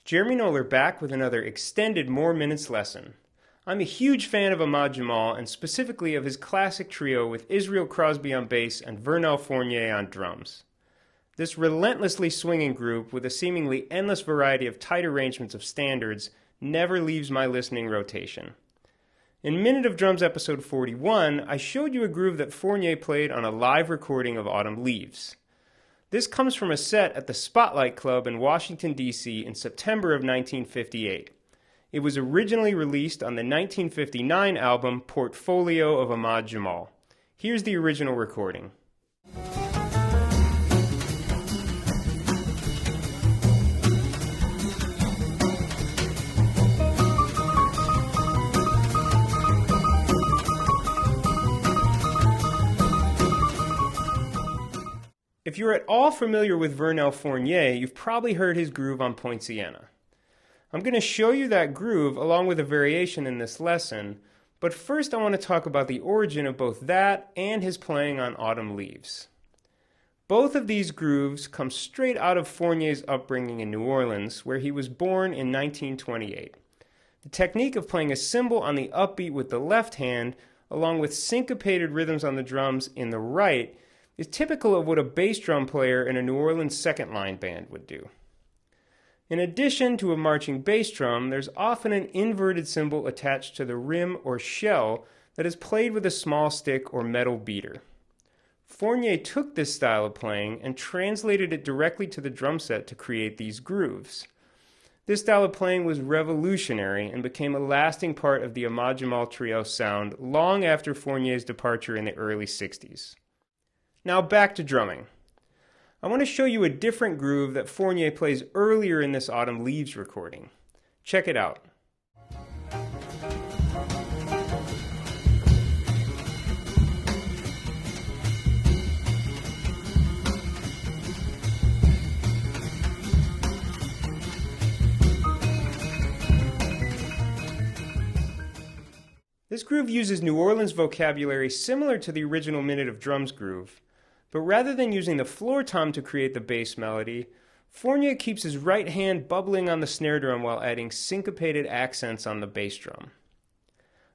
Jeremy Knoller back with another extended More Minutes lesson. I'm a huge fan of Ahmad Jamal and specifically of his classic trio with Israel Crosby on bass and Vernel Fornier on drums. This relentlessly swinging group with a seemingly endless variety of tight arrangements of standards never leaves my listening rotation. In Minute of Drums episode 41, I showed you a groove that Fournier played on a live recording of Autumn Leaves. This comes from a set at the Spotlight Club in Washington, D.C. in September of 1958. It was originally released on the 1959 album Portfolio of Ahmad Jamal. Here's the original recording. If you're at all familiar with Vernel Fornier, you've probably heard his groove on Poinciana. I'm going to show you that groove along with a variation in this lesson, but first I want to talk about the origin of both that and his playing on Autumn Leaves. Both of these grooves come straight out of Fournier's upbringing in New Orleans, where he was born in 1928. The technique of playing a cymbal on the upbeat with the left hand, along with syncopated rhythms on the drums in the right, is typical of what a bass drum player in a New Orleans second-line band would do. In addition to a marching bass drum, there's often an inverted cymbal attached to the rim or shell that is played with a small stick or metal beater. Fournier took this style of playing and translated it directly to the drum set to create these grooves. This style of playing was revolutionary and became a lasting part of the Ahmad Jamal Trio sound long after Fournier's departure in the early 60s. Now back to drumming. I want to show you a different groove that Fournier plays earlier in this Autumn Leaves recording. Check it out. This groove uses New Orleans vocabulary similar to the original Minute of Drums groove. But rather than using the floor tom to create the bass melody, Fournier keeps his right hand bubbling on the snare drum while adding syncopated accents on the bass drum.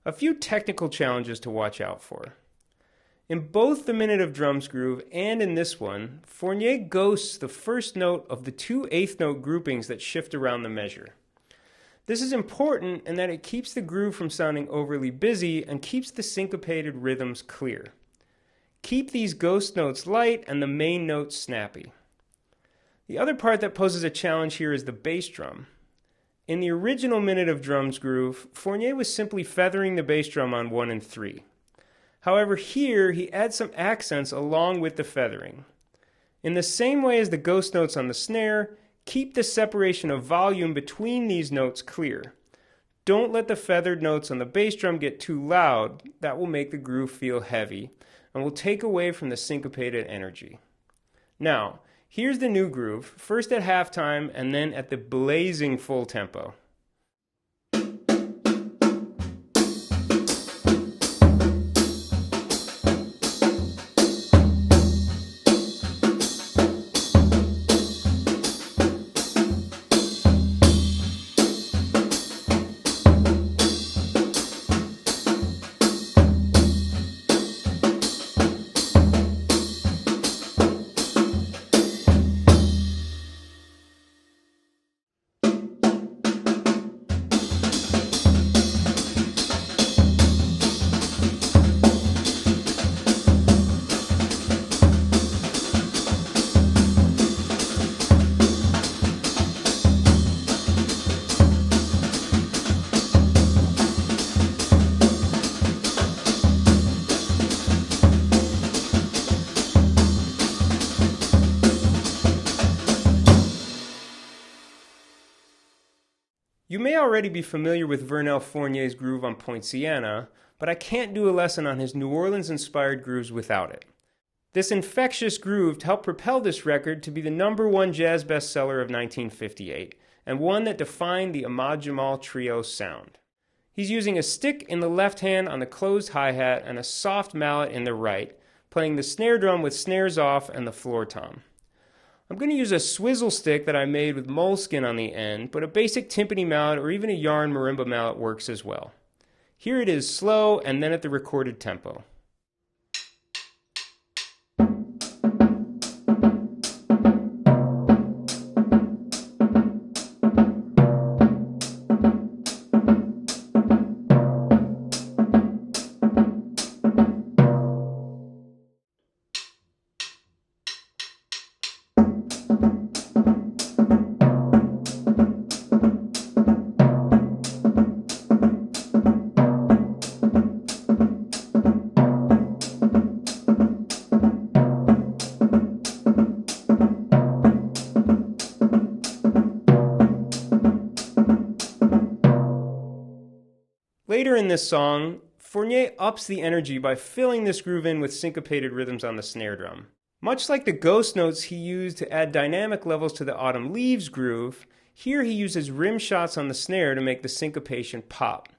A few technical challenges to watch out for. In both the Minute of Drums groove and in this one, Fournier ghosts the first note of the two eighth note groupings that shift around the measure. This is important in that it keeps the groove from sounding overly busy and keeps the syncopated rhythms clear. Keep these ghost notes light and the main notes snappy. The other part that poses a challenge here is the bass drum. In the original Minute of Drums groove, Fournier was simply feathering the bass drum on 1 and 3. However, here he adds some accents along with the feathering. In the same way as the ghost notes on the snare, keep the separation of volume between these notes clear. Don't let the feathered notes on the bass drum get too loud. That will make the groove feel heavy and will take away from the syncopated energy. Now, here's the new groove, first at halftime and then at the blazing full tempo. You may already be familiar with Vernel Fornier's groove on Poinciana, but I can't do a lesson on his New Orleans-inspired grooves without it. This infectious groove helped propel this record to be the #1 jazz bestseller of 1958, and one that defined the Ahmad Jamal Trio sound. He's using a stick in the left hand on the closed hi-hat and a soft mallet in the right, playing the snare drum with snares off and the floor tom. I'm going to use a swizzle stick that I made with moleskin on the end, but a basic timpani mallet or even a yarn marimba mallet works as well. Here it is slow and then at the recorded tempo. Later in this song, Fournier ups the energy by filling this groove in with syncopated rhythms on the snare drum. Much like the ghost notes he used to add dynamic levels to the Autumn Leaves groove, here he uses rim shots on the snare to make the syncopation pop.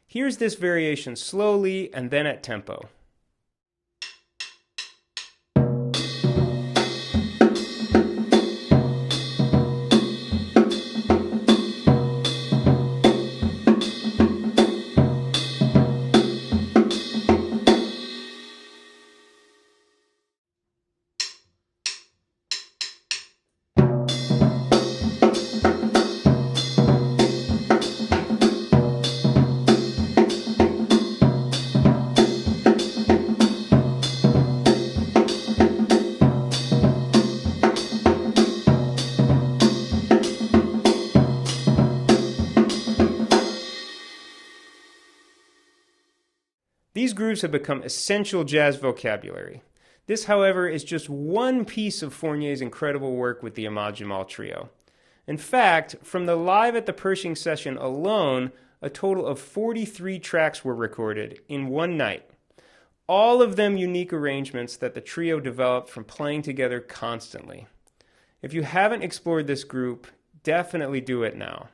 Here's this variation slowly and then at tempo. These grooves have become essential jazz vocabulary. This, however, is just one piece of Fournier's incredible work with the Ahmad Jamal Trio. In fact, from the Live at the Pershing session alone, a total of 43 tracks were recorded in one night. All of them unique arrangements that the trio developed from playing together constantly. If you haven't explored this group, definitely do it now.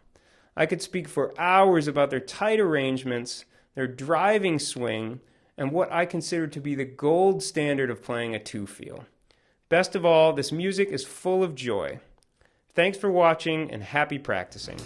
I could speak for hours about their tight arrangements, their driving swing, and what I consider to be the gold standard of playing a two-feel. Best of all, this music is full of joy. Thanks for watching and happy practicing.